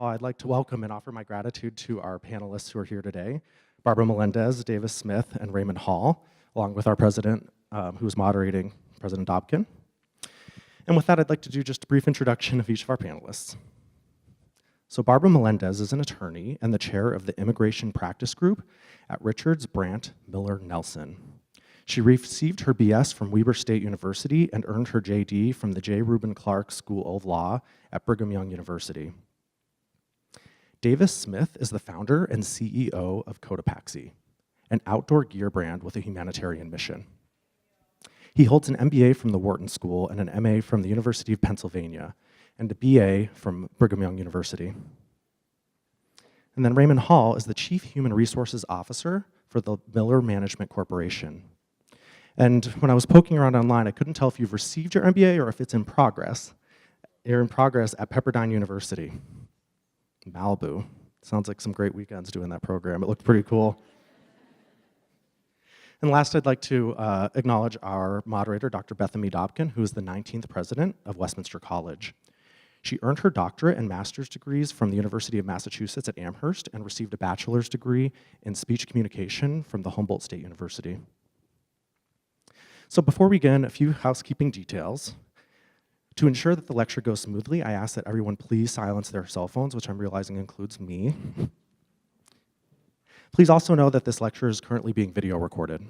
I'd like to welcome and offer my gratitude to our panelists who are here today, Barbara Melendez, Davis Smith, and Raymond Hall, along with our president, who is moderating, President Dobkin. And with that, I'd like to do just a brief introduction of each of our panelists. So Barbara Melendez is an attorney and the chair of the Immigration Practice Group at Richards, Brandt, Miller, Nelson. She received her BS from Weber State University and earned her JD from the J. Reuben Clark School of Law at Brigham Young University. Davis Smith is the founder and CEO of Cotopaxi, an outdoor gear brand with a humanitarian mission. He holds an MBA from the Wharton School and an MA from the University of Pennsylvania, and a BA from Brigham Young University. And then Raymond Hall is the Chief Human Resources Officer for the Miller Management Corporation. And when I was poking around online, I couldn't tell if you've received your MBA or if it's in progress. You're in progress at Pepperdine University. Malibu. Sounds like some great weekends doing that program. It looked pretty cool. And last, I'd like to acknowledge our moderator, Dr. Beth Dobkin, who is the 19th president of Westminster College. She earned her doctorate and master's degrees from the University of Massachusetts at Amherst and received a bachelor's degree in speech communication from the Humboldt State University. So before we begin, a few housekeeping details. To ensure that the lecture goes smoothly, I ask that everyone please silence their cell phones, which I'm realizing includes me. Please also know that this lecture is currently being video recorded.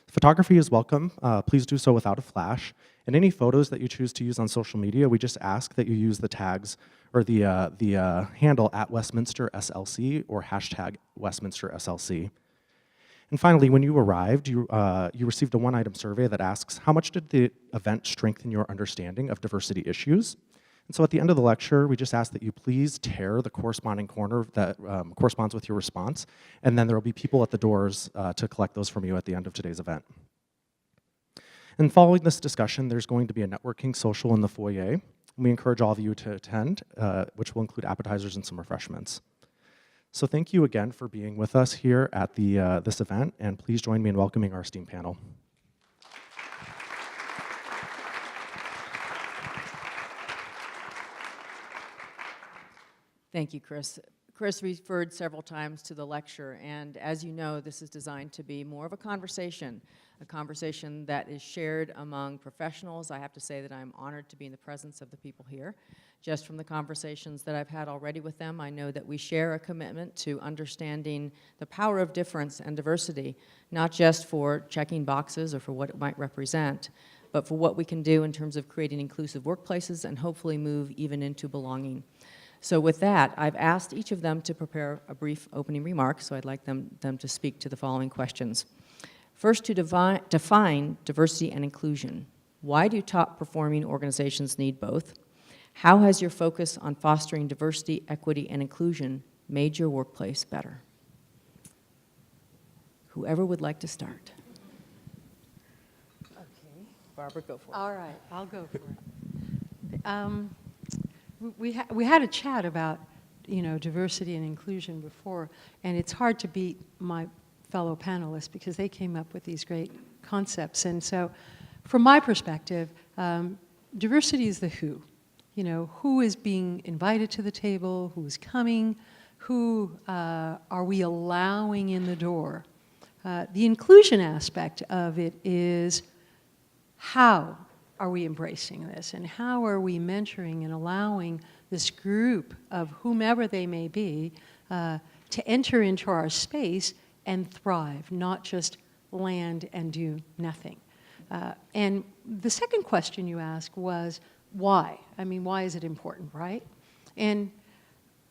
Photography is welcome. Please do so without a flash. And any photos that you choose to use on social media, we just ask that you use the tags or the handle at Westminster SLC or hashtag Westminster SLC. And finally, when you arrived, you received a one-item survey that asks, how much did the event strengthen your understanding of diversity issues? And so at the end of the lecture, we just ask that you please tear the corresponding corner that corresponds with your response, and then there will be people at the doors to collect those from you at the end of today's event. And following this discussion, there's going to be a networking social in the foyer. And we encourage all of you to attend, which will include appetizers and some refreshments. So thank you again for being with us here at this event, and please join me in welcoming our esteemed panel. Thank you, Chris. Chris referred several times to the lecture, and as you know, this is designed to be more of a conversation that is shared among professionals. I have to say that I'm honored to be in the presence of the people here. Just from the conversations that I've had already with them, I know that we share a commitment to understanding the power of difference and diversity, not just for checking boxes or for what it might represent, but for what we can do in terms of creating inclusive workplaces and hopefully move even into belonging. So with that, I've asked each of them to prepare a brief opening remark, so I'd like them to speak to the following questions. First, to define diversity and inclusion. Why do top-performing organizations need both? How has your focus on fostering diversity, equity, and inclusion made your workplace better? Whoever would like to start. Okay. Barbara, go for it. All right, I'll go for it. We had a chat about, diversity and inclusion before, and it's hard to beat my fellow panelists because they came up with these great concepts. And so, from my perspective, diversity is the who. Who is being invited to the table, who's coming, who are we allowing in the door. The inclusion aspect of it is how are we embracing this, and how are we mentoring and allowing this group of whomever they may be to enter into our space and thrive, not just land and do nothing. And the second question you asked was, why? I mean, why is it important, right? And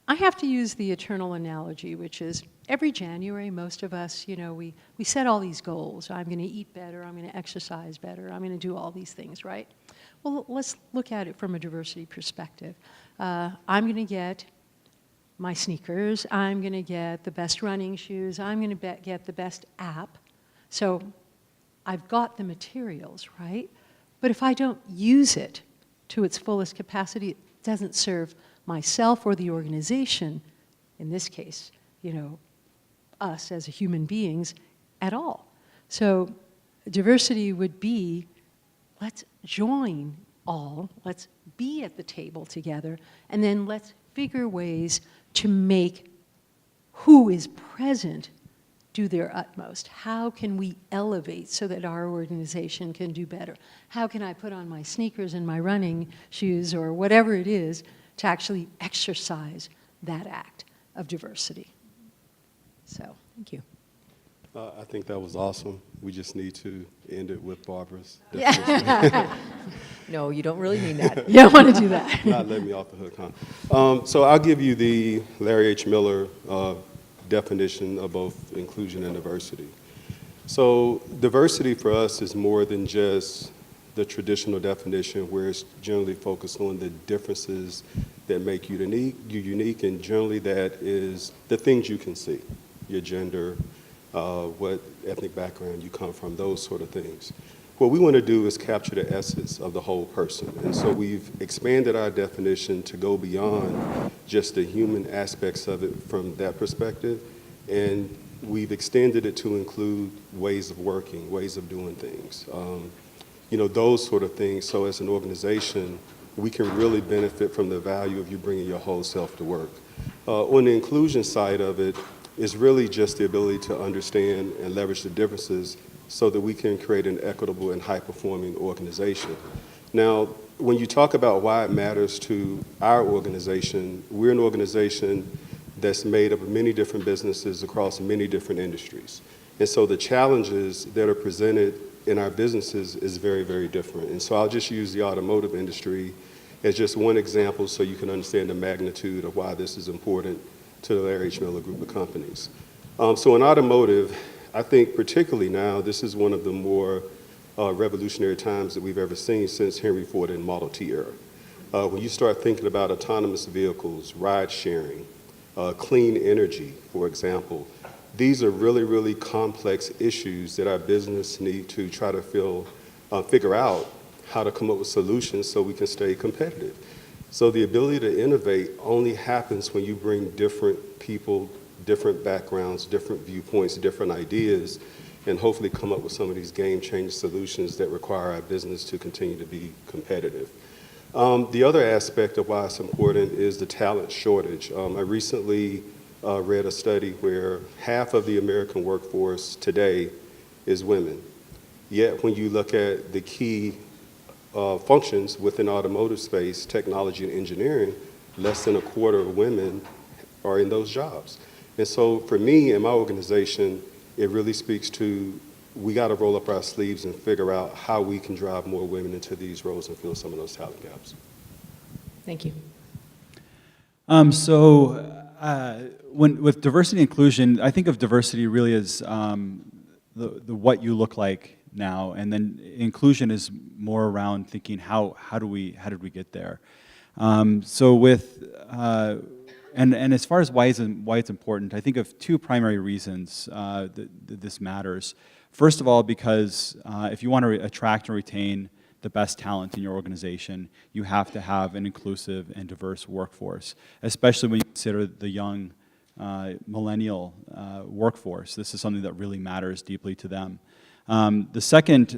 I have to use the eternal analogy, which is every January, most of us, we set all these goals. I'm going to eat better, I'm going to exercise better, I'm going to do all these things, right? Well, let's look at it from a diversity perspective. I'm going to get my sneakers, I'm going to get the best running shoes, I'm going to get the best app. So I've got the materials, right? But if I don't use it to its fullest capacity, it doesn't serve myself or the organization, in this case, us as human beings, at all. So diversity would be, let's join all, let's be at the table together, and then let's figure ways to make who is present do their utmost. How can we elevate so that our organization can do better? How can I put on my sneakers and my running shoes or whatever it is to actually exercise that act of diversity? So, Thank you. I think that was awesome. We just need to end it with Barbara's. Yeah. No, you don't really mean that. You don't want to do that. Not let me off the hook, huh? So I'll give you the Larry H. Miller definition of both inclusion and diversity. So diversity for us is more than just the traditional definition where it's generally focused on the differences that make you unique, and generally that is the things you can see, your gender, what ethnic background you come from, those sort of things. What we want to do is capture the essence of the whole person. And so we've expanded our definition to go beyond just the human aspects of it from that perspective. And we've extended it to include ways of working, ways of doing things, those sort of things. So as an organization, we can really benefit from the value of you bringing your whole self to work. On the inclusion side of it, is really just the ability to understand and leverage the differences so that we can create an equitable and high-performing organization. Now, when you talk about why it matters to our organization, we're an organization that's made up of many different businesses across many different industries. And so the challenges that are presented in our businesses is very, very different. And so I'll just use the automotive industry as just one example so you can understand the magnitude of why this is important to the Larry H. Miller Group of companies. So in automotive, I think particularly now, this is one of the more revolutionary times that we've ever seen since Henry Ford and Model T era. When you start thinking about autonomous vehicles, ride sharing, clean energy, for example, these are really, really complex issues that our business need to try to figure out how to come up with solutions so we can stay competitive. So the ability to innovate only happens when you bring different people, different backgrounds, different viewpoints, different ideas, and hopefully come up with some of these game-changing solutions that require our business to continue to be competitive. The other aspect of why it's important is the talent shortage. I recently read a study where half of the American workforce today is women. Yet when you look at the key functions within automotive space, technology and engineering, less than a quarter of women are in those jobs. And so for me and my organization, it really speaks to we got to roll up our sleeves and figure out how we can drive more women into these roles and fill some of those talent gaps. Thank you. With diversity and inclusion, I think of diversity really as the what you look like now, and then inclusion is more around thinking how did we get there. And as far as why it's important, I think of two primary reasons that this matters. First of all, because if you want to attract and retain the best talent in your organization, you have to have an inclusive and diverse workforce, especially when you consider the young millennial workforce. This is something that really matters deeply to them. The second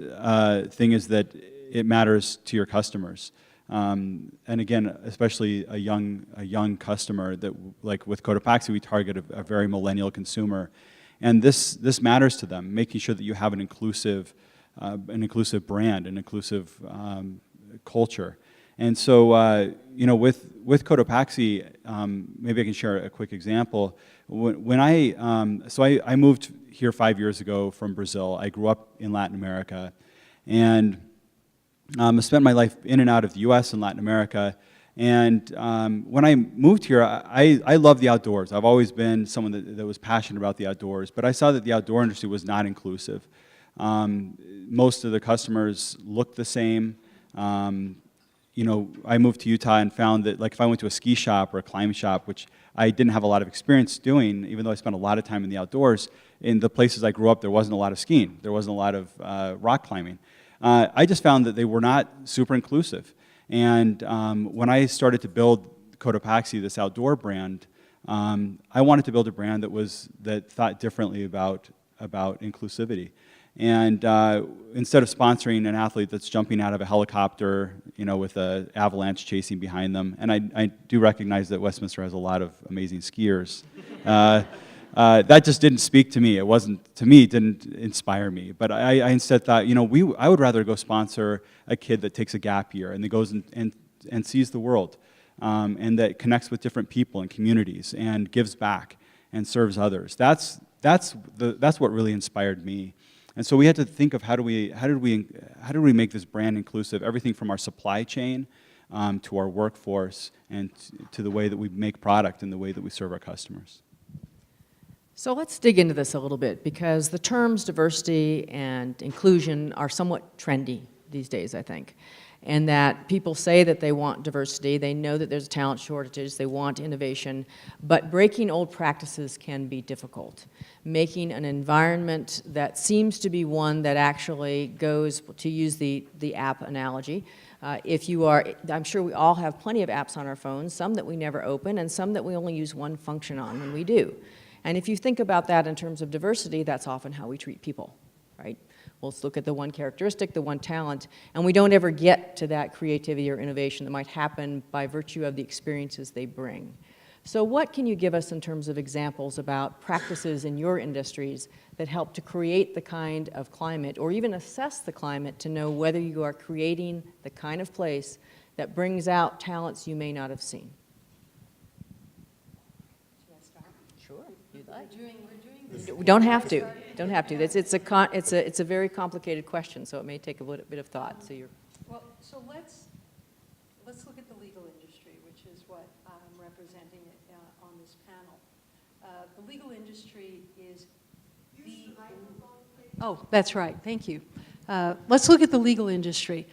thing is that it matters to your customers. And again, especially a young customer that, like with Cotopaxi, we target a very millennial consumer. And this matters to them, making sure that you have an inclusive brand, an inclusive culture. And so, with Cotopaxi, maybe I can share a quick example. When I moved here 5 years ago from Brazil. I grew up in Latin America, and I spent my life in and out of the U.S. and Latin America. And when I moved here, I love the outdoors. I've always been someone that was passionate about the outdoors, but I saw that the outdoor industry was not inclusive. Most of the customers looked the same. I moved to Utah and found that, like, if I went to a ski shop or a climbing shop, which I didn't have a lot of experience doing, even though I spent a lot of time in the outdoors, in the places I grew up, there wasn't a lot of skiing. There wasn't a lot of rock climbing. I just found that they were not super inclusive. And when I started to build Cotopaxi, this outdoor brand, I wanted to build a brand that thought differently about inclusivity. And instead of sponsoring an athlete that's jumping out of a helicopter, you know, with an avalanche chasing behind them, and I do recognize that Westminster has a lot of amazing skiers, that just didn't speak to me. It wasn't, to me, it didn't inspire me. But I instead thought, you know, I would rather go sponsor a kid that takes a gap year and that goes and sees the world, and that connects with different people and communities and gives back and serves others. That's what really inspired me. And so we had to think of how do we make this brand inclusive, everything from our supply chain to our workforce and to the way that we make product and the way that we serve our customers. So let's dig into this a little bit, because the terms diversity and inclusion are somewhat trendy these days, I think. And that people say that they want diversity, they know that there's talent shortages, they want innovation, but breaking old practices can be difficult. Making an environment that seems to be one that actually goes, to use the app analogy, if you are, I'm sure we all have plenty of apps on our phones, some that we never open and some that we only use one function on when we do. And if you think about that in terms of diversity, that's often how we treat people, right? We'll look at the one characteristic, the one talent, and we don't ever get to that creativity or innovation that might happen by virtue of the experiences they bring. So what can you give us in terms of examples about practices in your industries that help to create the kind of climate, or even assess the climate to know whether you are creating the kind of place that brings out talents you may not have seen? Sure, you'd like. We don't have to. Don't have to. It's a very complicated question, so it may take a little bit of thought. So so let's look at the legal industry, which is what I'm representing on this panel. The legal industry is the. Oh, that's right. Thank you. Let's look at the legal industry,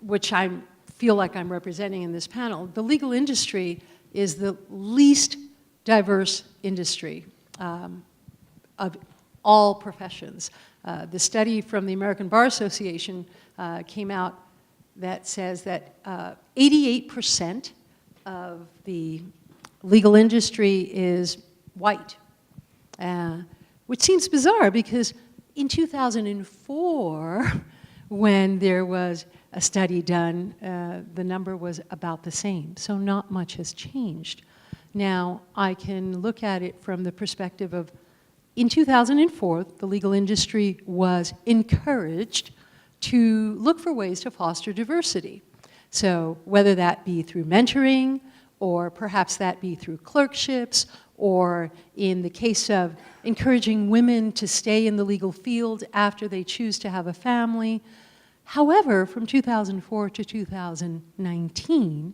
which I feel like I'm representing in this panel. The legal industry is the least diverse industry of all professions. The study from the American Bar Association came out that says that 88% of the legal industry is white, which seems bizarre because in 2004, when there was a study done, the number was about the same, so not much has changed. Now, I can look at it from the perspective of, in 2004, the legal industry was encouraged to look for ways to foster diversity. So whether that be through mentoring, or perhaps that be through clerkships, or in the case of encouraging women to stay in the legal field after they choose to have a family. However, from 2004 to 2019,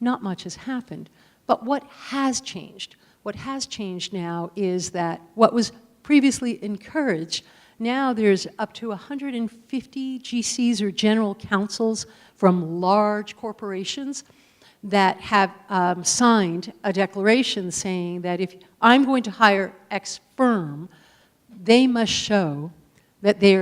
not much has happened. But what has changed? What has changed now is that what was previously encouraged, now there's up to 150 GCs or general counsels from large corporations that have signed a declaration saying that if I'm going to hire X firm, they must show that they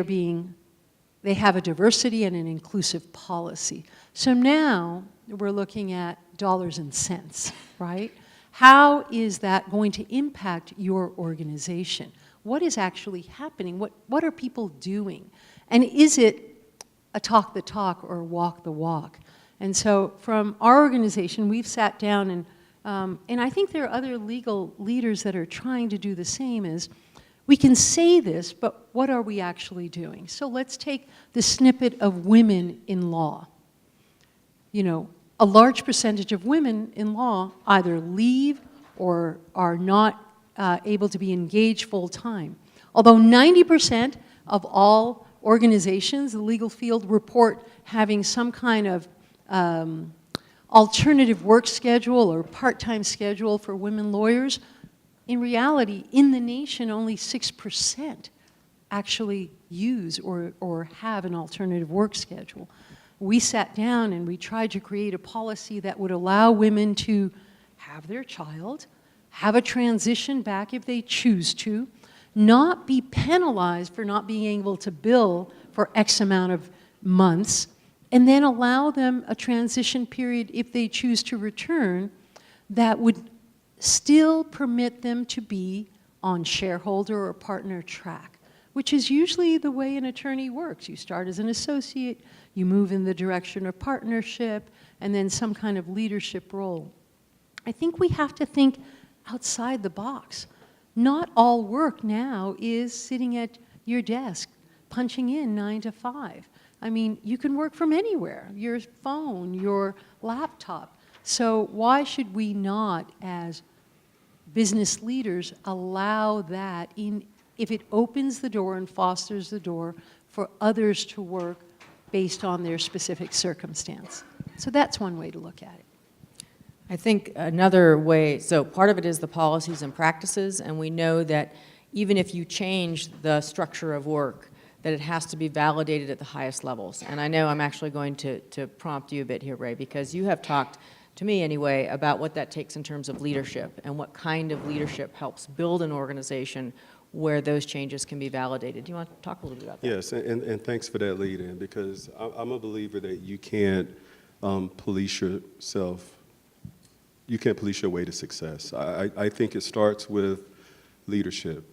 have a diversity and an inclusive policy. So now we're looking at dollars and cents, right? How is that going to impact your organization? What is actually happening? What are people doing? And is it a talk the talk or walk the walk? And so from our organization, we've sat down and I think there are other legal leaders that are trying to do the same, is we can say this, but what are we actually doing? So let's take the snippet of women in law. You know, a large percentage of women in law either leave or are not able to be engaged full time. Although 90% of all organizations, the legal field, report having some kind of alternative work schedule or part-time schedule for women lawyers, in reality, in the nation, only 6% actually use or have an alternative work schedule. We sat down and we tried to create a policy that would allow women to have their child, have a transition back if they choose to, not be penalized for not being able to bill for X amount of months, and then allow them a transition period if they choose to return that would still permit them to be on shareholder or partner track. which is usually the way an attorney works. You start as an associate, you move in the direction of partnership, and then some kind of leadership role. I think we have to think outside the box. Not all work now is sitting at your desk, punching in 9 to 5. I mean, you can work from anywhere, your phone, your laptop. So why should we not, as business leaders, allow that in, if it opens the door and fosters the door for others to work based on their specific circumstance? So that's one way to look at it. I think another way, so part of it is the policies and practices, and we know that even if you change the structure of work, that it has to be validated at the highest levels. And I know I'm actually going to prompt you a bit here, Ray, because you have talked, to me anyway, about what that takes in terms of leadership and what kind of leadership helps build an organization where those changes can be validated. Do you want to talk a little bit about that? Yes, and thanks for that lead in, because I'm a believer that you can't police yourself. You can't police your way to success. I think it starts with leadership.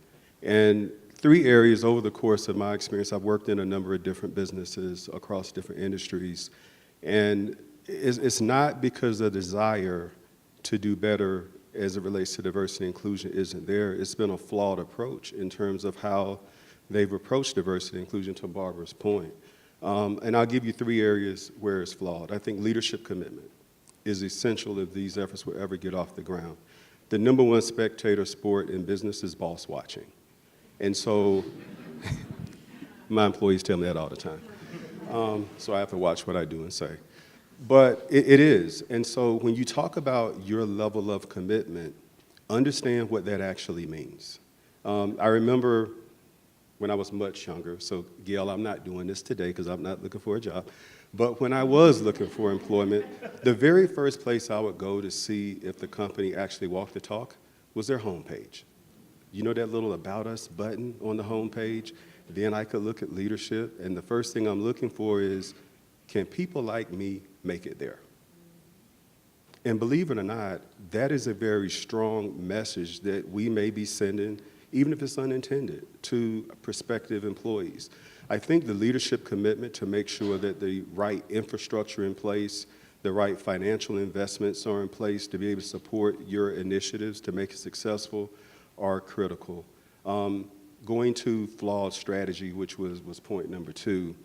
And 3 areas over the course of my experience, I've worked in a number of different businesses across different industries, and it's not because the desire to do better as it relates to diversity and inclusion isn't there. It's been a flawed approach in terms of how they've approached diversity and inclusion, to Barbara's point. And I'll give you 3 areas where it's flawed. I think leadership commitment is essential if these efforts will ever get off the ground. The #1 spectator sport in business is boss watching. And so, my employees tell me that all the time. So I have to watch what I do and say. But it is. And so when you talk about your level of commitment, understand what that actually means. I remember when I was much younger, so Gail, I'm not doing this today because I'm not looking for a job, but when I was looking for employment, the very first place I would go to see if the company actually walked the talk was their homepage. You know that little About Us button on the homepage? Then I could look at leadership, and the first thing I'm looking for is, can people like me make it there? And believe it or not, that is a very strong message that we may be sending, even if it's unintended, to prospective employees. I think the leadership commitment to make sure that the right infrastructure in place, the right financial investments are in place to be able to support your initiatives to make it successful are critical. Going to flawed strategy, which was point #2,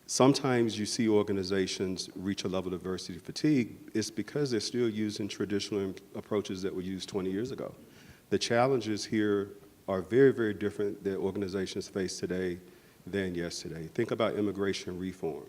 sometimes you see organizations reach a level of diversity fatigue. It's because they're still using traditional approaches that were used 20 years ago. The challenges here are very, very different that organizations face today than yesterday. Think about immigration reform,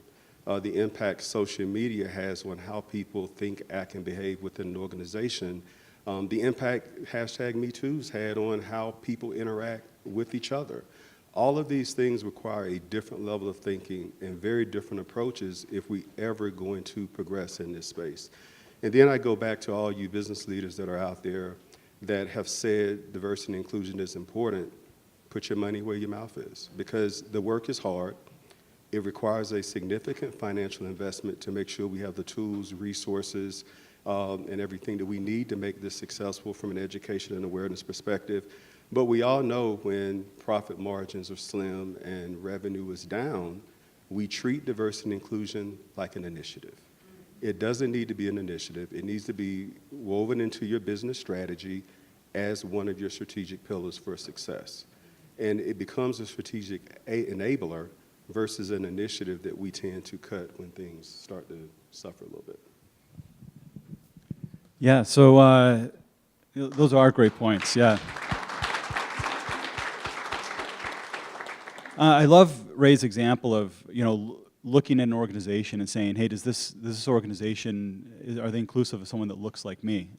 the impact social media has on how people think, act, and behave within an organization, the impact #MeToo's had on how people interact with each other. All of these things require a different level of thinking and very different approaches if we ever going to progress in this space. And then I go back to all you business leaders that are out there that have said diversity and inclusion is important. Put your money where your mouth is, because the work is hard. It requires a significant financial investment to make sure we have the tools, resources, and everything that we need to make this successful from an education and awareness perspective. But we all know when profit margins are slim and revenue is down, we treat diversity and inclusion like an initiative. It doesn't need to be an initiative. It needs to be woven into your business strategy as one of your strategic pillars for success. And it becomes a strategic enabler versus an initiative that we tend to cut when things start to suffer a little bit. Yeah, so those are great points, yeah. I love Ray's example of, looking at an organization and saying, hey, does this organization, are they inclusive of someone that looks like me?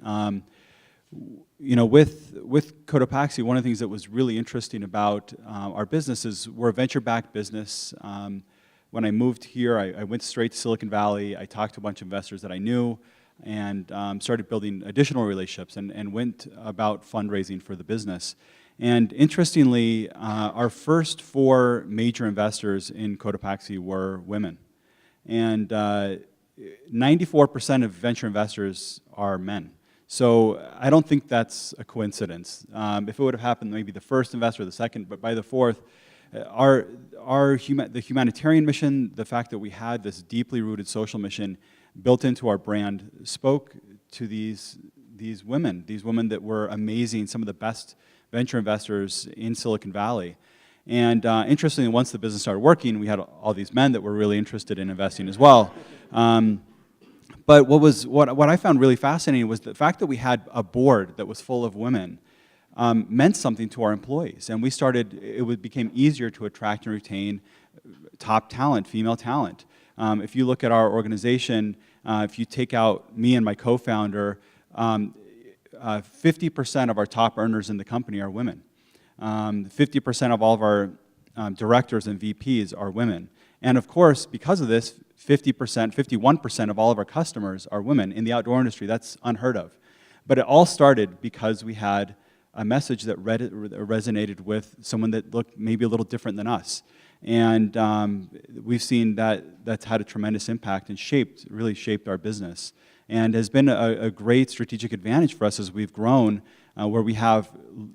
With Cotopaxi, one of the things that was really interesting about our business is we're a venture-backed business. When I moved here, I went straight to Silicon Valley. I talked to a bunch of investors that I knew and started building additional relationships and went about fundraising for the business. And interestingly, our first 4 major investors in Cotopaxi were women. And 94% of venture investors are men. So I don't think that's a coincidence. If it would have happened maybe the first investor or the second, but by the 4th, The humanitarian mission, the fact that we had this deeply rooted social mission built into our brand, spoke to these women that were amazing, some of the best venture investors in Silicon Valley. And interestingly, once the business started working, we had all these men that were really interested in investing as well. But what I found really fascinating was the fact that we had a board that was full of women meant something to our employees. And it became easier to attract and retain top talent, female talent. If you look at our organization, if you take out me and my co-founder, 50% of our top earners in the company are women. 50% of all of our directors and VPs are women. And of course, because of this, 51% of all of our customers are women. In the outdoor industry, that's unheard of. But it all started because we had a message that resonated with someone that looked maybe a little different than us. And we've seen that's had a tremendous impact and really shaped our business. And has been a great strategic advantage for us as we've grown, where we have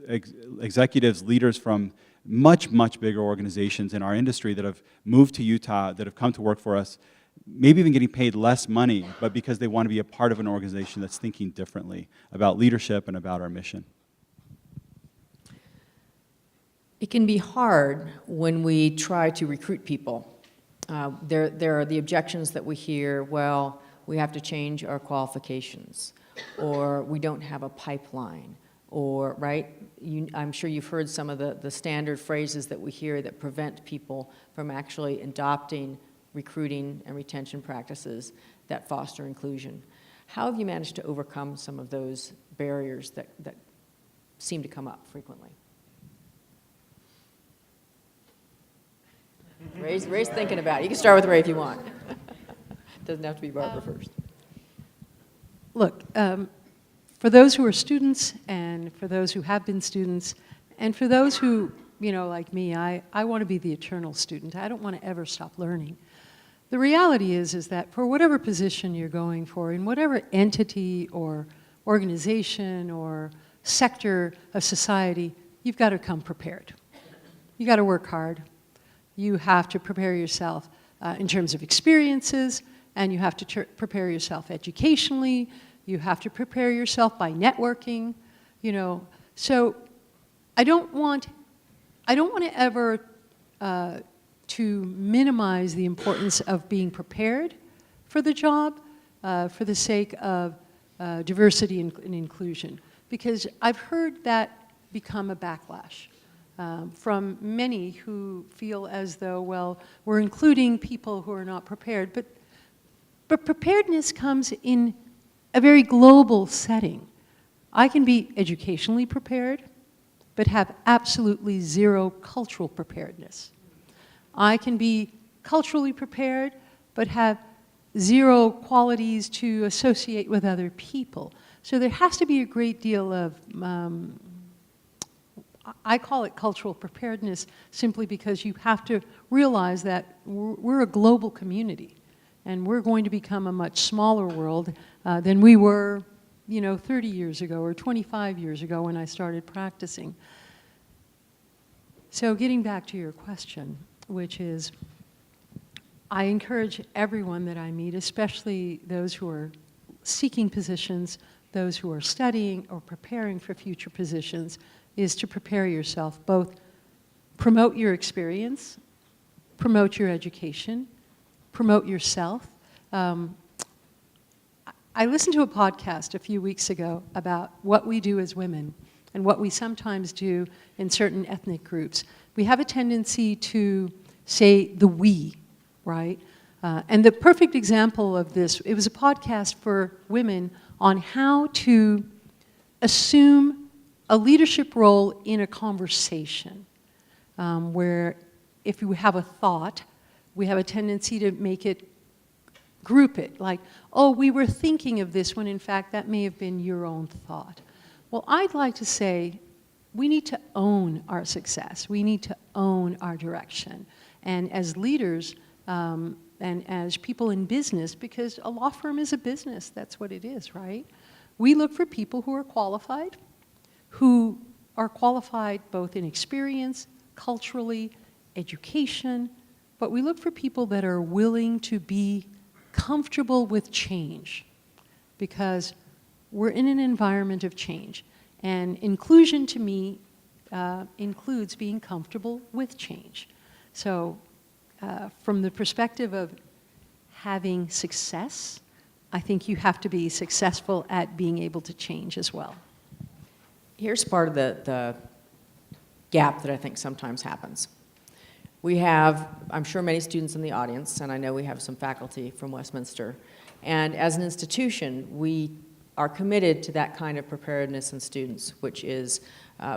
executives, leaders from much, much bigger organizations in our industry that have moved to Utah, that have come to work for us, maybe even getting paid less money, but because they want to be a part of an organization that's thinking differently about leadership and about our mission. It can be hard when we try to recruit people. There are the objections that we hear, well, we have to change our qualifications, or we don't have a pipeline, or, right? I'm sure you've heard some of the standard phrases that we hear that prevent people from actually adopting recruiting and retention practices that foster inclusion. How have you managed to overcome some of those barriers that seem to come up frequently? Ray's thinking about it. You can start with Ray if you want. Doesn't have to be Barbara first. Look, for those who are students, and for those who have been students, and for those who, like me, I want to be the eternal student. I don't want to ever stop learning. The reality is that for whatever position you're going for, in whatever entity or organization or sector of society, you've got to come prepared. You've got to work hard. You have to prepare yourself in terms of experiences, and you have to prepare yourself educationally. You have to prepare yourself by networking, So I don't want to ever to minimize the importance of being prepared for the job for the sake of diversity and inclusion, because I've heard that become a backlash from many who feel as though, well, we're including people who are not prepared, but preparedness comes in a very global setting. I can be educationally prepared, but have absolutely zero cultural preparedness. I can be culturally prepared, but have zero qualities to associate with other people. So there has to be a great deal of, I call it cultural preparedness simply because you have to realize that we're a global community, and we're going to become a much smaller world than we were 30 years ago or 25 years ago when I started practicing. So getting back to your question, which is, I encourage everyone that I meet, especially those who are seeking positions, those who are studying or preparing for future positions, is to prepare yourself, both promote your experience, promote your education, promote yourself. I listened to a podcast a few weeks ago about what we do as women and what we sometimes do in certain ethnic groups. We have a tendency to say the we, right? And the perfect example of this, it was a podcast for women on how to assume a leadership role in a conversation, where if you have a thought, we have a tendency to group it, like, oh, we were thinking of this when in fact that may have been your own thought. Well, I'd like to say we need to own our success. We need to own our direction. And as leaders and as people in business, because a law firm is a business, that's what it is, right? We look for people who are qualified both in experience, culturally, education, but we look for people that are willing to be comfortable with change, because we're in an environment of change. And inclusion to me includes being comfortable with change. So from the perspective of having success, I think you have to be successful at being able to change as well. Here's part of the gap that I think sometimes happens. We have, I'm sure, many students in the audience, and I know we have some faculty from Westminster. And as an institution, we are committed to that kind of preparedness in students, which is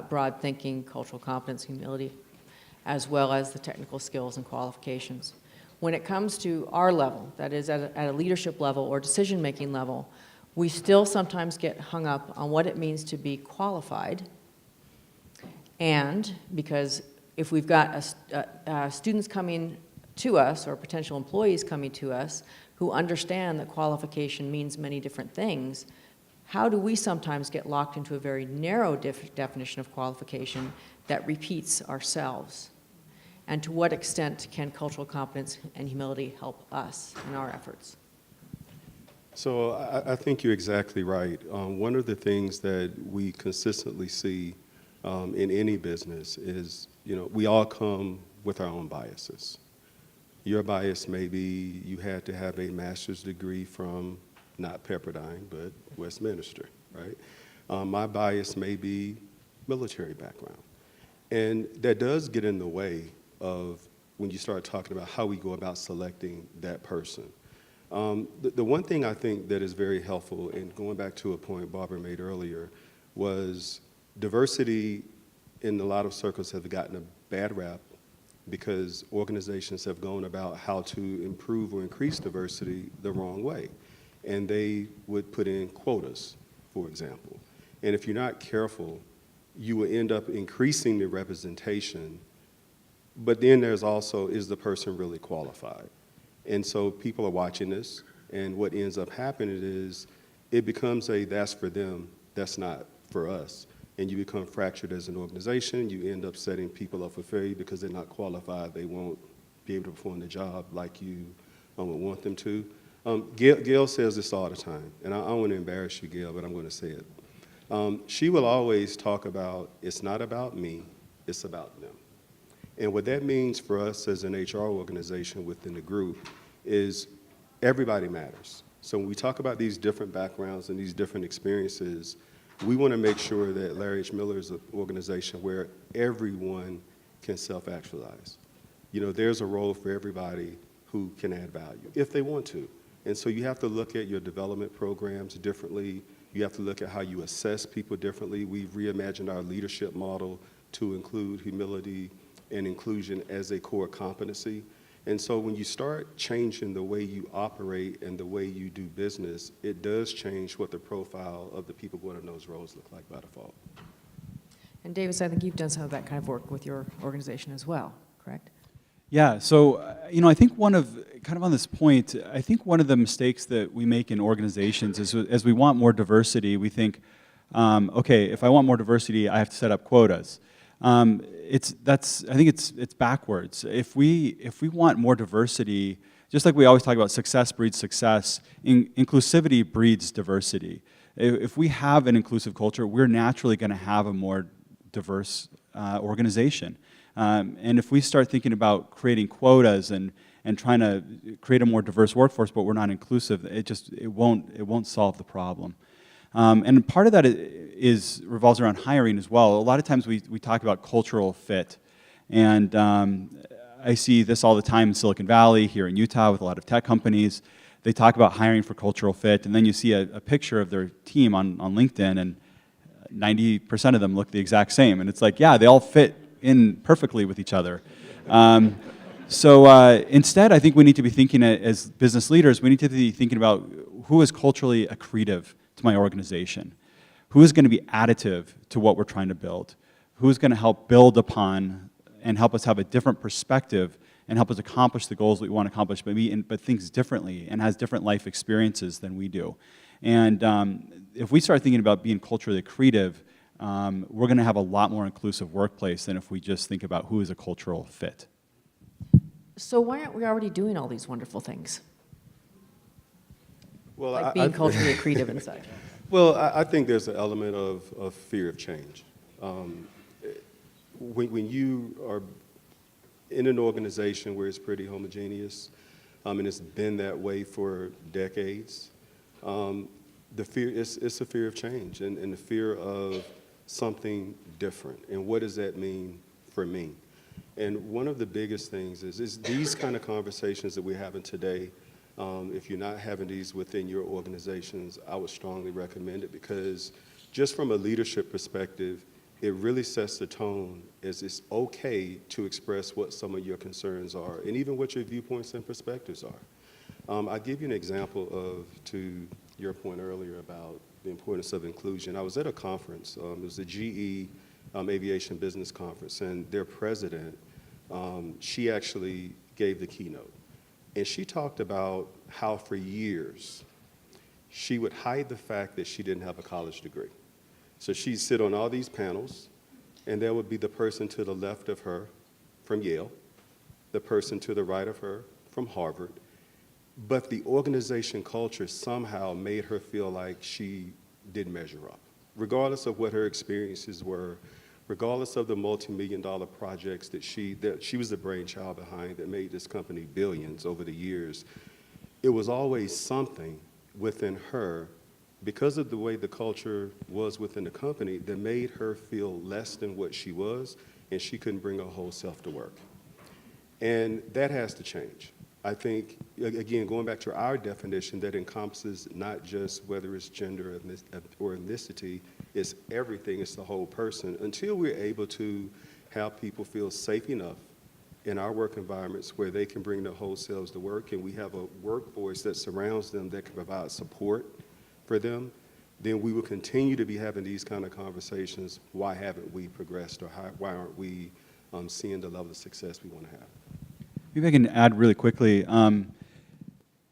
broad thinking, cultural competence, humility, as well as the technical skills and qualifications. When it comes to our level, that is at a leadership level or decision-making level, we still sometimes get hung up on what it means to be qualified. And because if we've got students coming to us or potential employees coming to us who understand that qualification means many different things, how do we sometimes get locked into a very narrow definition of qualification that repeats ourselves? And to what extent can cultural competence and humility help us in our efforts? So I think you're exactly right. One of the things that we consistently see in any business is, we all come with our own biases. Your bias may be you had to have a master's degree from not Pepperdine, but Westminster, right? My bias may be military background. And that does get in the way of when you start talking about how we go about selecting that person. The one thing I think that is very helpful, and going back to a point Barbara made earlier, was diversity in a lot of circles have gotten a bad rap because organizations have gone about how to improve or increase diversity the wrong way. And they would put in quotas, for example. And if you're not careful, you will end up increasing the representation, but then there's also, is the person really qualified? And so people are watching this, and what ends up happening is it becomes a that's for them, that's not for us. And you become fractured as an organization. You end up setting people up for failure because they're not qualified. They won't be able to perform the job like you would want them to. Gail says this all the time, and I don't want to embarrass you, Gail, but I'm going to say it. She will always talk about, it's not about me, it's about them. And what that means for us as an HR organization within the group is everybody matters. So when we talk about these different backgrounds and these different experiences, we want to make sure that Larry H. Miller is an organization where everyone can self-actualize. There's a role for everybody who can add value, if they want to. And so you have to look at your development programs differently. You have to look at how you assess people differently. We've reimagined our leadership model to include humility and inclusion as a core competency. And so when you start changing the way you operate and the way you do business, it does change what the profile of the people going in those roles look like by default. And Davis, I think you've done some of that kind of work with your organization as well, correct? Yeah, so, I think kind of on this point, I think one of the mistakes that we make in organizations is as we want more diversity, we think, okay, if I want more diversity, I have to set up quotas. I think it's backwards. If we want more diversity, just like we always talk about success breeds success, inclusivity breeds diversity. If we have an inclusive culture, we're naturally going to have a more diverse organization. And if we start thinking about creating quotas and trying to create a more diverse workforce, but we're not inclusive, it won't solve the problem. And part of that revolves around hiring as well. A lot of times we talk about cultural fit, and I see this all the time in Silicon Valley, here in Utah with a lot of tech companies. They talk about hiring for cultural fit, and then you see a picture of their team on LinkedIn, and 90% of them look the exact same. And it's like, yeah, they all fit in perfectly with each other. So instead, I think we need to be thinking as business leaders, we need to be thinking about who is culturally accretive to my organization, who is going to be additive to what we're trying to build, who is going to help build upon and help us have a different perspective and help us accomplish the goals that we want to accomplish, but thinks differently and has different life experiences than we do. And if we start thinking about being culturally accretive, we're going to have a lot more inclusive workplace than if we just think about who is a cultural fit. So why aren't we already doing all these wonderful things? Well, Like being culturally accretive and such. Well, I think there's an element of fear of change. When you are in an organization where it's pretty homogeneous, and it's been that way for decades, the fear it's a fear of change and the fear of something different. And what does that mean for me? And one of the biggest things is these kind of conversations that we're having today. If you're not having these within your organizations, I would strongly recommend it, because just from a leadership perspective, it really sets the tone as it's okay to express what some of your concerns are and even what your viewpoints and perspectives are. I'll give you an example to your point earlier about the importance of inclusion. I was at a conference, it was the GE Aviation Business Conference, and their president, she actually gave the keynote. And she talked about how for years she would hide the fact that she didn't have a college degree. So she'd sit on all these panels, and there would be the person to the left of her from Yale, the person to the right of her from Harvard, but the organization culture somehow made her feel like she didn't measure up. Regardless of what her experiences were, regardless of the multi-million-dollar projects that she was the brainchild behind that made this company billions over the years, it was always something within her, because of the way the culture was within the company, that made her feel less than what she was, and she couldn't bring her whole self to work. And that has to change. I think, again, going back to our definition, that encompasses not just whether it's gender or ethnicity, it's everything, it's the whole person. Until we're able to have people feel safe enough in our work environments where they can bring their whole selves to work, and we have a workforce that surrounds them that can provide support for them, then we will continue to be having these kind of conversations. Why haven't we progressed, or why aren't we seeing the level of success we want to have? Maybe I can add really quickly.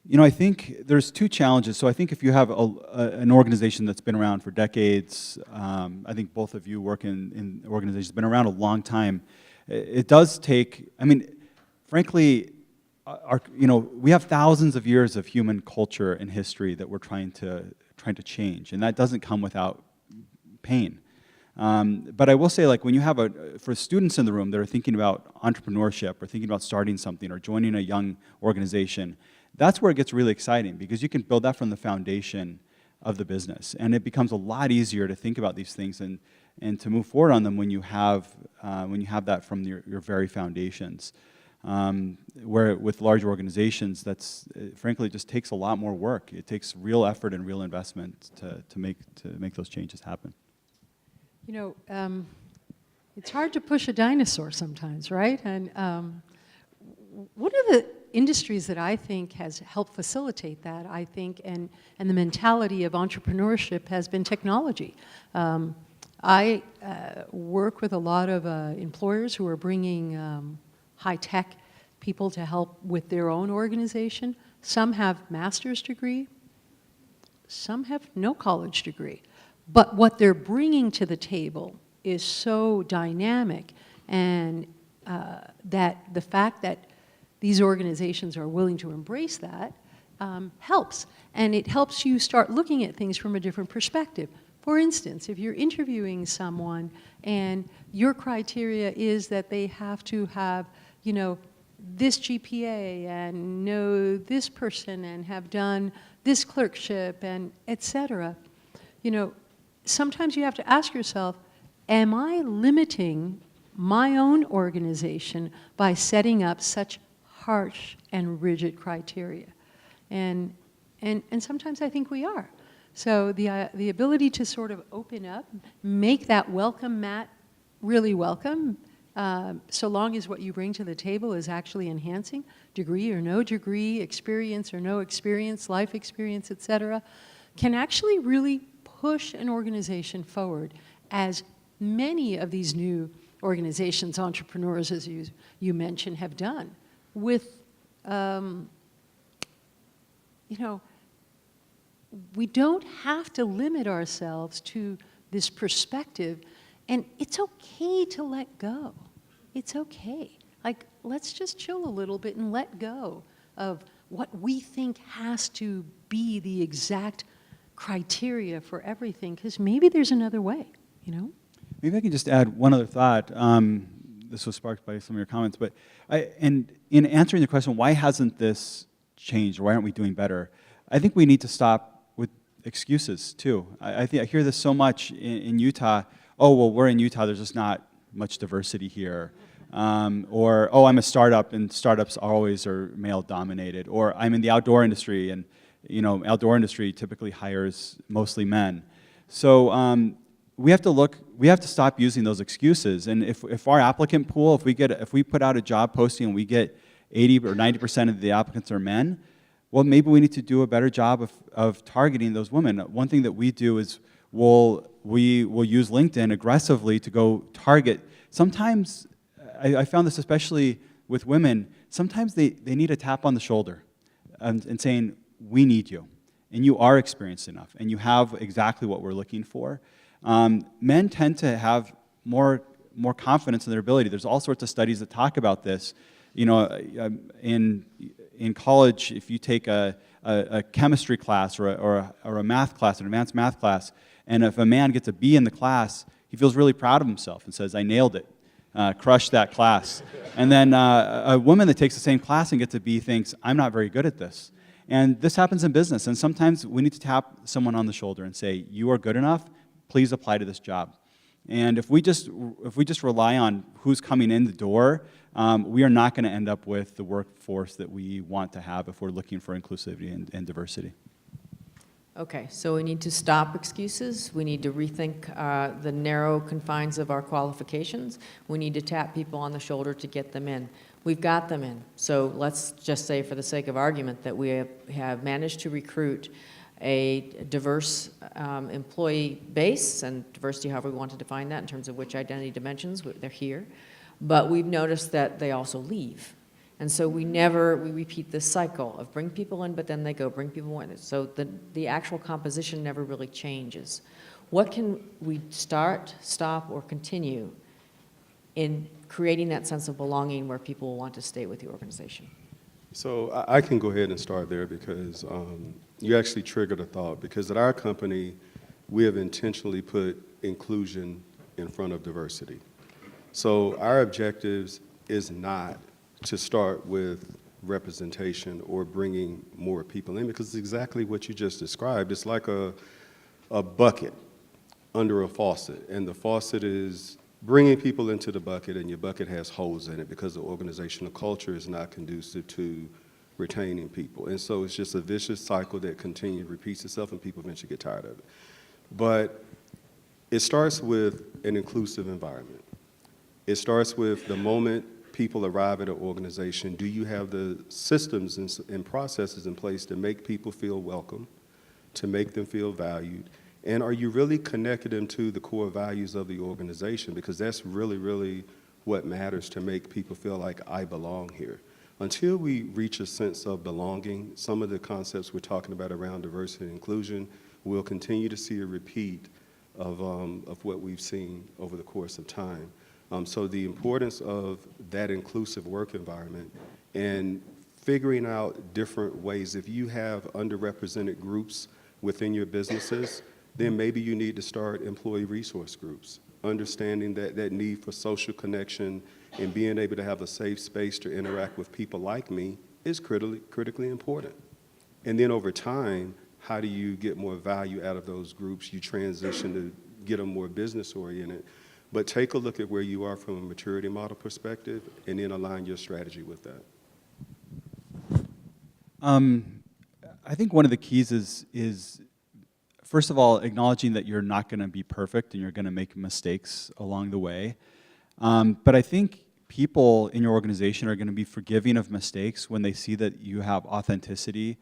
You know, I think there's two challenges. So I think if you have an organization that's been around for decades, I think both of you work in organizations that have been around a long time. It does take, I mean, frankly, we have thousands of years of human culture and history that we're trying to change, and that doesn't come without pain. But I will say, like, when you have for students in the room that are thinking about entrepreneurship or thinking about starting something or joining a young organization, that's where it gets really exciting, because you can build that from the foundation of the business, and it becomes a lot easier to think about these things and to move forward on them when you have that from your very foundations. Where with large organizations, that's frankly, it just takes a lot more work. It takes real effort and real investment to make those changes happen. You know, it's hard to push a dinosaur sometimes, right? And one of the industries that I think has helped facilitate that, I think, and the mentality of entrepreneurship has been technology. I work with a lot of employers who are bringing high-tech people to help with their own organization. Some have master's degree, some have no college degree. But what they're bringing to the table is so dynamic, and that the fact that these organizations are willing to embrace that helps. And it helps you start looking at things from a different perspective. For instance, if you're interviewing someone and your criteria is that they have to have, you know, this GPA and know this person and have done this clerkship and et cetera, you know, sometimes you have to ask yourself, am I limiting my own organization by setting up such harsh and rigid criteria? And sometimes I think we are. So the ability to sort of open up, make that welcome mat really welcome, so long as what you bring to the table is actually enhancing, degree or no degree, experience or no experience, life experience, et cetera, can actually really push an organization forward, as many of these new organizations, entrepreneurs, as you mentioned, have done with, you know, we don't have to limit ourselves to this perspective, and it's okay to let go. It's okay. Like, let's just chill a little bit and let go of what we think has to be the exact criteria for everything, because maybe there's another way, you know? Maybe I can just add one other thought. This was sparked by some of your comments, but and in answering the question, why hasn't this changed, or why aren't we doing better? I think we need to stop with excuses too. I hear this so much in Utah. Oh, well, we're in Utah, there's just not much diversity here. Or, oh, I'm a startup, and startups always are male-dominated. Or I'm in the outdoor industry, and outdoor industry typically hires mostly men. So we have to stop using those excuses. And if our applicant pool, if we put out a job posting and we get 80 or 90% of the applicants are men, well, maybe we need to do a better job of targeting those women. One thing that we do is we'll use LinkedIn aggressively to go target. Sometimes, I found this especially with women, sometimes they need a tap on the shoulder and saying, we need you, and you are experienced enough, and you have exactly what we're looking for. Men tend to have more confidence in their ability. There's all sorts of studies that talk about this. In college, if you take a chemistry class or a math class, an advanced math class, and if a man gets a B in the class, he feels really proud of himself and says, I nailed it, crushed that class. And then a woman that takes the same class and gets a B thinks, I'm not very good at this. And this happens in business, and sometimes we need to tap someone on the shoulder and say, you are good enough, please apply to this job. And if we just rely on who's coming in the door, we are not going to end up with the workforce that we want to have if we're looking for inclusivity and diversity. Okay, so we need to stop excuses. We need to rethink the narrow confines of our qualifications. We need to tap people on the shoulder to get them in. We've got them in. So let's just say, for the sake of argument, that we have managed to recruit a diverse employee base, and diversity, however we want to define that in terms of which identity dimensions, they're here. But we've noticed that they also leave. And so we repeat this cycle of bring people in, but then they go, bring people in. So the actual composition never really changes. What can we start, stop, or continue in creating that sense of belonging where people will want to stay with the organization? So I can go ahead and start there, because you actually triggered a thought. Because at our company, we have intentionally put inclusion in front of diversity. So our objectives is not to start with representation or bringing more people in, because it's exactly what you just described. It's like a bucket under a faucet, and the faucet is bringing people into the bucket, and your bucket has holes in it because the organizational culture is not conducive to retaining people. And so it's just a vicious cycle that continues, repeats itself, and people eventually get tired of it. But it starts with an inclusive environment. It starts with the moment people arrive at an organization, do you have the systems and processes in place to make people feel welcome, to make them feel valued, and are you really connected them to the core values of the organization? Because that's really, really what matters to make people feel like I belong here. Until we reach a sense of belonging, some of the concepts we're talking about around diversity and inclusion, we'll continue to see a repeat of what we've seen over the course of time. So the importance of that inclusive work environment and figuring out different ways. If you have underrepresented groups within your businesses, then maybe you need to start employee resource groups. Understanding that need for social connection and being able to have a safe space to interact with people like me is critically important. And then over time, how do you get more value out of those groups? You transition to get them more business oriented. But take a look at where you are from a maturity model perspective, and then align your strategy with that. I think one of the keys is first of all, acknowledging that you're not going to be perfect and you're going to make mistakes along the way. But I think people in your organization are going to be forgiving of mistakes when they see that you have authenticity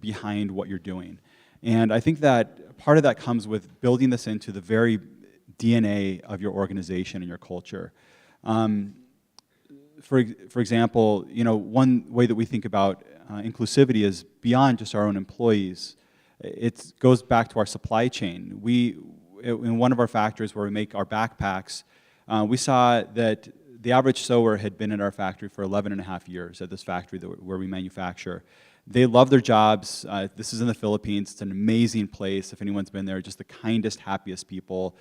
behind what you're doing. And I think that part of that comes with building this into the very DNA of your organization and your culture. For example, one way that we think about inclusivity is beyond just our own employees. It goes back to our supply chain. In one of our factories where we make our backpacks, we saw that the average sewer had been in our factory for 11 and a half years at this factory where we manufacture. They love their jobs. This is in the Philippines. It's an amazing place. If anyone's been there, just the kindest, happiest people.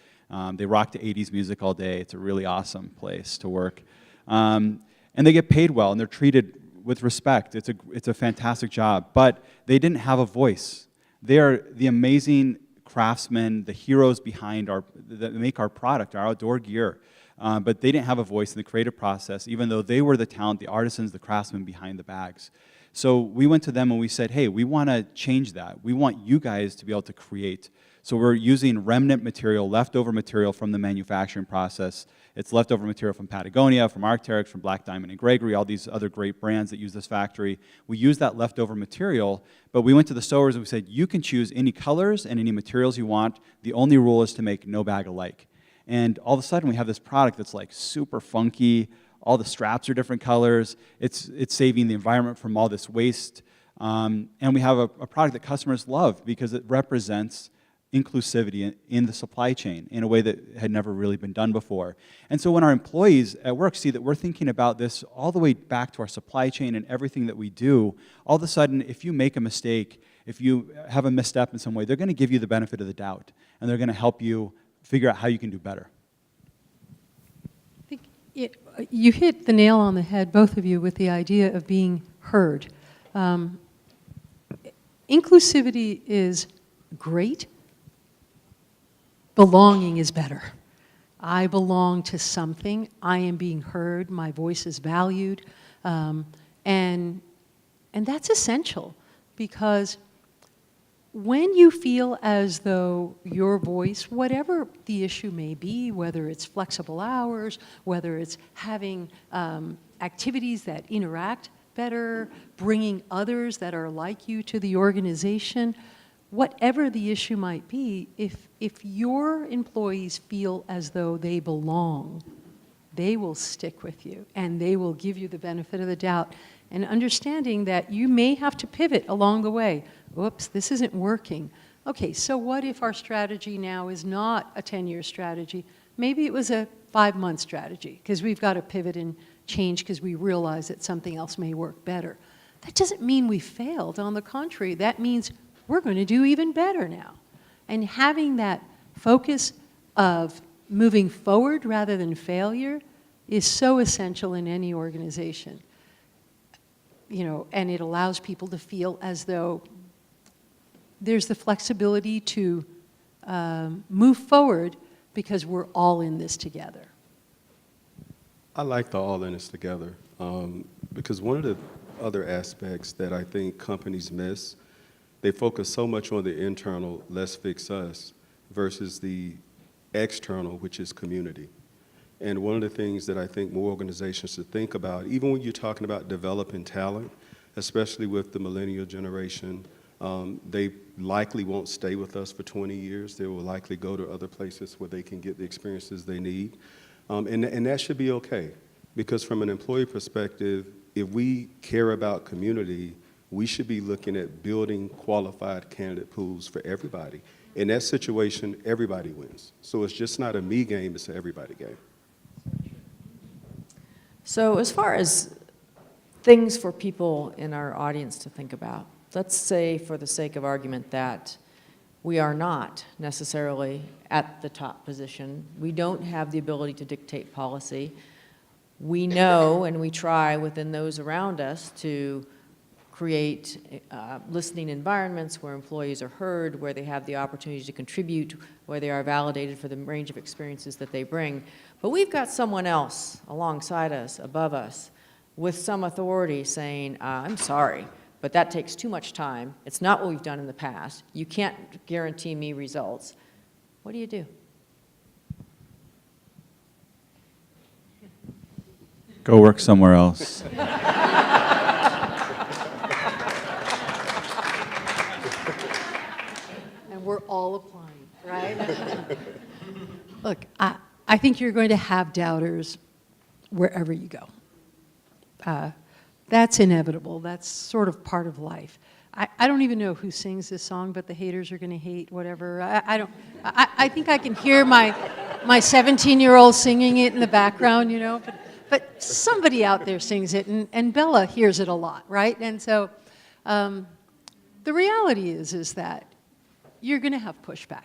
They rock the 80s music all day. It's a really awesome place to work. And they get paid well, and they're treated with respect. It's a fantastic job. But they didn't have a voice. They are the amazing craftsmen, the heroes behind that make our product, our outdoor gear. But they didn't have a voice in the creative process, even though they were the talent, the artisans, the craftsmen behind the bags. So we went to them and we said, hey, we want to change that. We want you guys to be able to create. So we're using remnant material, leftover material from the manufacturing process. It's leftover material from Patagonia, from Arc'teryx, from Black Diamond and Gregory, all these other great brands that use this factory. We use that leftover material, but we went to the sewers and we said, you can choose any colors and any materials you want. The only rule is to make no bag alike. And all of a sudden we have this product that's like super funky. All the straps are different colors. It's saving the environment from all this waste. And we have a product that customers love because it represents inclusivity in the supply chain in a way that had never really been done before. And so when our employees at work see that we're thinking about this all the way back to our supply chain and everything that we do, all of a sudden, if you make a mistake, if you have a misstep in some way, they're going to give you the benefit of the doubt, and they're going to help you figure out how you can do better. I think you hit the nail on the head, both of you, with the idea of being heard. Inclusivity is great. Belonging is better. I belong to something. I am being heard. My voice is valued. And that's essential, because when you feel as though your voice, whatever the issue may be, whether it's flexible hours, whether it's having activities that interact better, bringing others that are like you to the organization, whatever the issue might be, if your employees feel as though they belong, they will stick with you and they will give you the benefit of the doubt, and understanding that you may have to pivot along the way. Oops, this isn't working. Okay, so what if our strategy now is not a 10-year strategy? Maybe it was a 5-month strategy, because we've got to pivot and change because we realize that something else may work better. That doesn't mean we failed. On the contrary, that means we're going to do even better now. And having that focus of moving forward rather than failure is so essential in any organization. You know, and it allows people to feel as though there's the flexibility to move forward because we're all in this together. I like the all in this together because one of the other aspects that I think companies miss, they focus so much on the internal, let's fix us, versus the external, which is community. And one of the things that I think more organizations should think about, even when you're talking about developing talent, especially with the millennial generation, they likely won't stay with us for 20 years. They will likely go to other places where they can get the experiences they need. And that should be okay, because from an employee perspective, if we care about community, we should be looking at building qualified candidate pools for everybody. In that situation, everybody wins. So it's just not a me game, it's an everybody game. So as far as things for people in our audience to think about, let's say for the sake of argument that we are not necessarily at the top position. We don't have the ability to dictate policy. We know and we try within those around us to create listening environments where employees are heard, where they have the opportunity to contribute, where they are validated for the range of experiences that they bring. But we've got someone else alongside us, above us, with some authority saying, I'm sorry, but that takes too much time. It's not what we've done in the past. You can't guarantee me results. What do you do? Go work somewhere else. And we're all applying, right? Look, I think you're going to have doubters wherever you go. That's inevitable. That's sort of part of life. I don't even know who sings this song, but the haters are going to hate whatever. I think I can hear my 17-year-old singing it in the background, you know. but somebody out there sings it, and Bella hears it a lot, right? And so the reality is that you're going to have pushback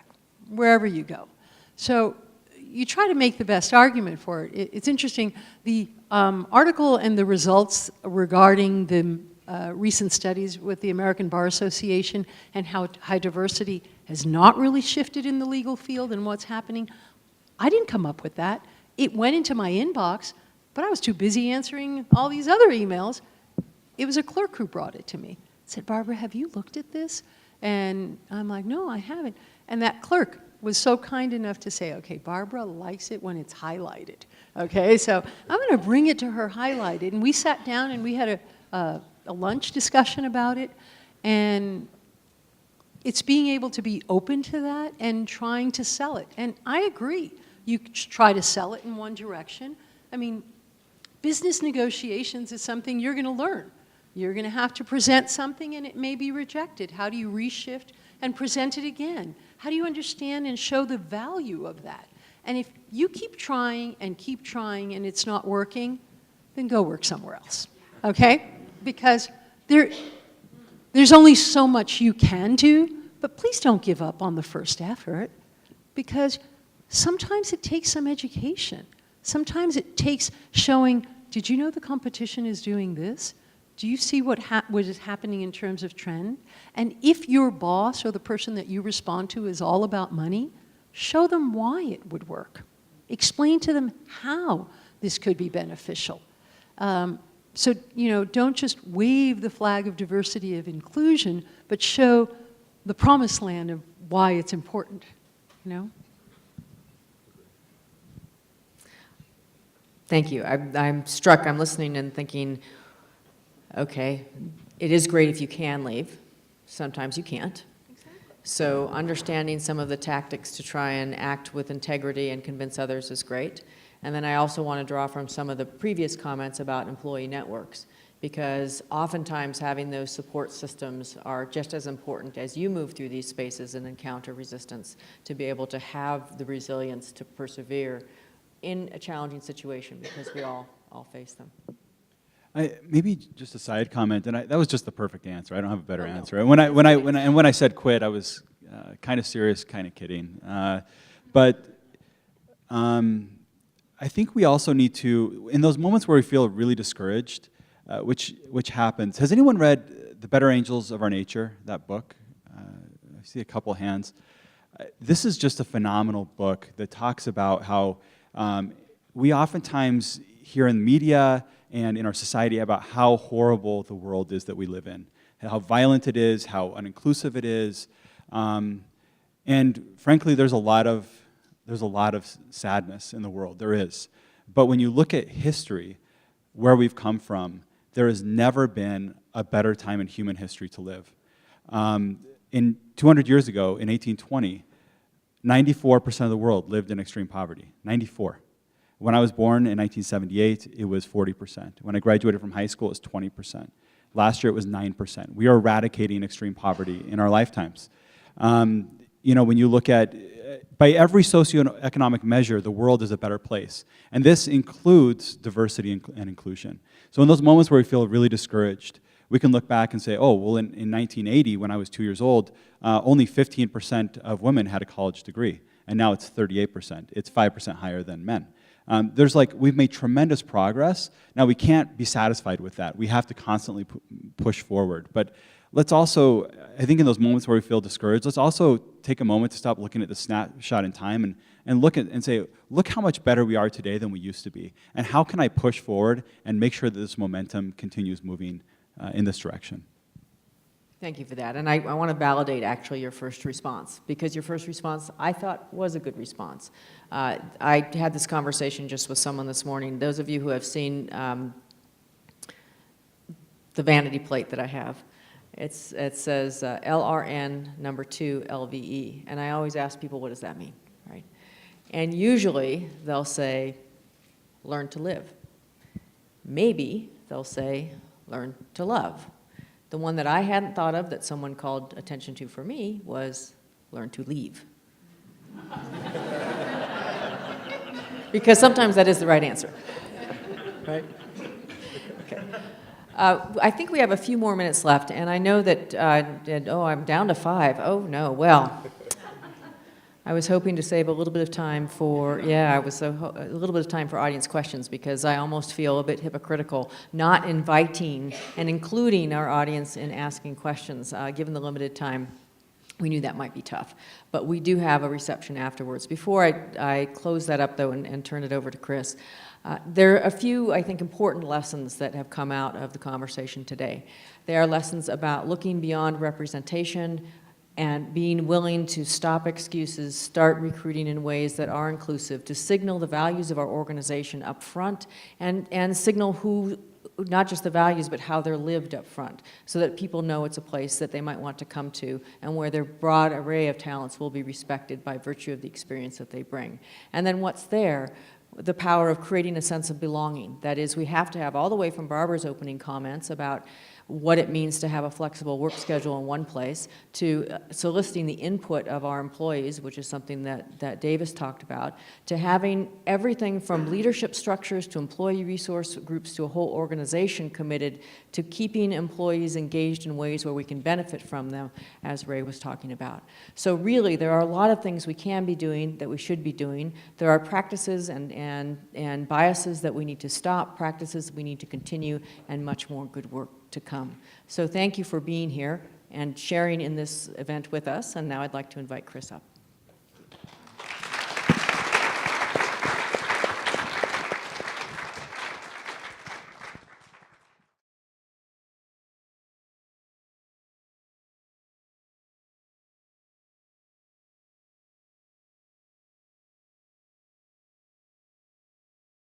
wherever you go. So you try to make the best argument for it. It's interesting, the article and the results regarding the recent studies with the American Bar Association and how high diversity has not really shifted in the legal field and what's happening, I didn't come up with that. It went into my inbox, but I was too busy answering all these other emails. It was a clerk who brought it to me. Said, Barbara, have you looked at this? And I'm like, no, I haven't. And that clerk was so kind enough to say, okay, Barbara likes it when it's highlighted. Okay, so I'm going to bring it to her highlighted. And we sat down and we had a lunch discussion about it. And it's being able to be open to that and trying to sell it. And I agree. You try to sell it in one direction. I mean, business negotiations is something you're going to learn. You're going to have to present something and it may be rejected. How do you reshift and present it again? How do you understand and show the value of that? And if you keep trying and it's not working, then go work somewhere else, okay? Because there's only so much you can do, but please don't give up on the first effort, because sometimes it takes some education. Sometimes it takes showing, did you know the competition is doing this? Do you see what is happening in terms of trend? And if your boss or the person that you respond to is all about money, show them why it would work. Explain to them how this could be beneficial. So, you know, don't just wave the flag of diversity of inclusion, but show the promised land of why it's important, you know? Thank you. I'm struck. I'm listening and thinking, okay, it is great if you can leave. Sometimes you can't. Exactly. So understanding some of the tactics to try and act with integrity and convince others is great. And then I also want to draw from some of the previous comments about employee networks, because oftentimes having those support systems are just as important as you move through these spaces and encounter resistance, to be able to have the resilience to persevere in a challenging situation, because we all face them. Maybe just a side comment, and that was just the perfect answer. I don't have a better answer. And when I said quit, I was kind of serious, kind of kidding. But I think we also need to, in those moments where we feel really discouraged, which happens. Has anyone read The Better Angels of Our Nature, that book? I see a couple hands. This is just a phenomenal book that talks about how we oftentimes hear in the media and in our society about how horrible the world is that we live in, how violent it is, how uninclusive it is, and frankly, there's a lot of sadness in the world. There is, but when you look at history, where we've come from, there has never been a better time in human history to live. In 200 years ago, in 1820, 94% of the world lived in extreme poverty. 94. When I was born in 1978, it was 40%. When I graduated from high school, it was 20%. Last year, it was 9%. We are eradicating extreme poverty in our lifetimes. You know, when you look at, by every socioeconomic measure, the world is a better place. And this includes diversity and inclusion. So in those moments where we feel really discouraged, we can look back and say, oh, well, in 1980, when I was 2 years old, only 15% of women had a college degree. And now it's 38%. It's 5% higher than men. We've made tremendous progress. Now, we can't be satisfied with that. We have to constantly push forward. But let's also, I think in those moments where we feel discouraged, let's also take a moment to stop looking at the snapshot in time and look at and say, look how much better we are today than we used to be. And how can I push forward and make sure that this momentum continues moving in this direction? Thank you for that. And I want to validate, actually, your first response, because your first response, I thought, was a good response. I had this conversation just with someone this morning. Those of you who have seen the vanity plate that I have, it says LRN number 2 LVE. And I always ask people, what does that mean, right? And usually, they'll say, learn to live. Maybe they'll say, learn to love. The one that I hadn't thought of that someone called attention to for me was learn to leave. Because sometimes that is the right answer. right? Okay. I think we have a few more minutes left, and I know that, I'm down to 5. Oh, no, well, I was hoping to save a little bit of time for, a little bit of time for audience questions, because I almost feel a bit hypocritical not inviting and including our audience in asking questions, given the limited time. We knew that might be tough, but we do have a reception afterwards. Before I close that up, though, and turn it over to Chris, there are a few, I think, important lessons that have come out of the conversation today. They are lessons about looking beyond representation and being willing to stop excuses, start recruiting in ways that are inclusive, to signal the values of our organization up front, and signal who, not just the values, but how they're lived up front, so that people know it's a place that they might want to come to and where their broad array of talents will be respected by virtue of the experience that they bring. And then what's there, the power of creating a sense of belonging. That is, we have to have, all the way from Barbara's opening comments about what it means to have a flexible work schedule in one place, to soliciting the input of our employees, which is something that Davis talked about, to having everything from leadership structures to employee resource groups to a whole organization committed to keeping employees engaged in ways where we can benefit from them, as Ray was talking about. So really, there are a lot of things we can be doing that we should be doing. There are practices and biases that we need to stop, practices we need to continue, and much more good work to come. So thank you for being here and sharing in this event with us, and now I'd like to invite Chris up.